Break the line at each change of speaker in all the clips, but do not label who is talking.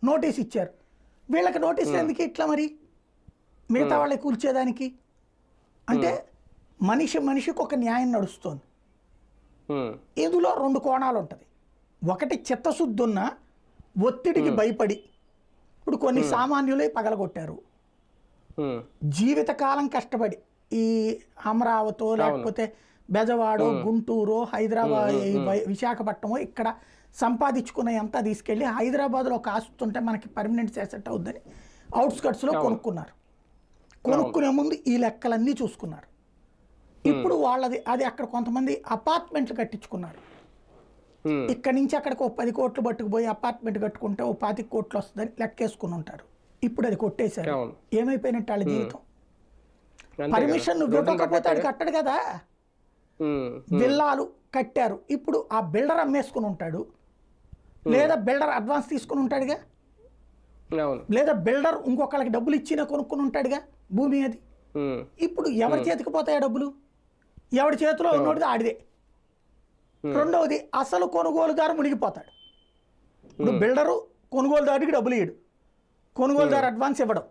Notice ఇచ్చారు. వీళ్ళకి నోటీసులు ఎందుకు ఇట్లా మరి మిగతా వాళ్ళకి కూల్చేదానికి? అంటే మనిషికి ఒక న్యాయం నడుస్తుంది. ఇందులో 2 కోణాలు ఉంటుంది. ఒకటి చిత్తశుద్ధి ఉన్న ఒత్తిడికి భయపడి ఇప్పుడు కొన్ని సామాన్యులే పగలగొట్టారు. జీవితకాలం కష్టపడి ఈ అమరావతో లేకపోతే బెజవాడో గుంటూరో హైదరాబాద్ విశాఖపట్నమో ఇక్కడ సంపాదించుకున్న ఎంత తీసుకెళ్ళి హైదరాబాద్లో ఒక ఆస్తి ఉంటే మనకి పర్మనెంట్ సెట్ అవుద్దని అవుట్స్కట్స్లో కొనుక్కున్నారు. కొనుక్కునే ముందు ఈ లెక్కలన్నీ చూసుకున్నారు. ఇప్పుడు వాళ్ళది అది అక్కడ కొంతమంది అపార్ట్మెంట్లు కట్టించుకున్నారు. ఇక్కడి నుంచి అక్కడికి 10 కోట్లు పట్టుకుపోయి అపార్ట్మెంట్ కట్టుకుంటే 25 కోట్లు వస్తుందని లెక్కేసుకుని ఉంటారు. ఇప్పుడు అది కొట్టేశారు. ఏమైపోయినట్టు వాళ్ళ జీవితం? పర్మిషన్ ఇవ్వకపోతే అది కట్టడు కదా. విల్లాలు కట్టారు, ఇప్పుడు ఆ బిల్డర్ అమ్మేసుకుని ఉంటాడు, లేదా బిల్డర్ అడ్వాన్స్ తీసుకుని ఉంటాడుగా, లేదా బిల్డర్ ఇంకొకళ్ళకి డబ్బులు ఇచ్చినా కొనుక్కుని ఉంటాడుగా భూమి. అది ఇప్పుడు ఎవరి చేతికి పోతాయి డబ్బులు? ఎవరి చేతిలో ఉన్నోడిది ఆడిదే. రెండవది అసలు కొనుగోలుదారు మునిగిపోతాడు. ఇప్పుడు బిల్డరు కొనుగోలుదారుడికి డబ్బులు ఇయ్యడు, కొనుగోలుదారు అడ్వాన్స్ ఇవ్వడం.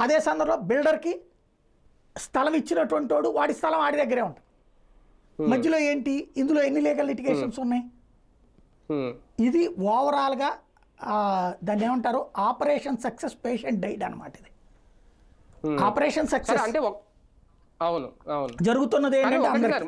అదే సందర్భంలో బిల్డర్కి స్థలం ఇచ్చినటువంటి వాడు వాడి స్థలం ఆడి దగ్గరే ఉంటుంది. మధ్యలో ఏంటి? ఇందులో ఎన్ని లీగల్ లిటిగేషన్స్ ఉన్నాయి? ఇది ఓవరాల్గా దాన్ని ఏమంటారు, ఆపరేషన్ సక్సెస్ పేషెంట్ డైడ్ అనమాట. ఇది ఆపరేషన్ సక్సెస్
అంటే అవును
జరుగుతున్నది ఏంటంటే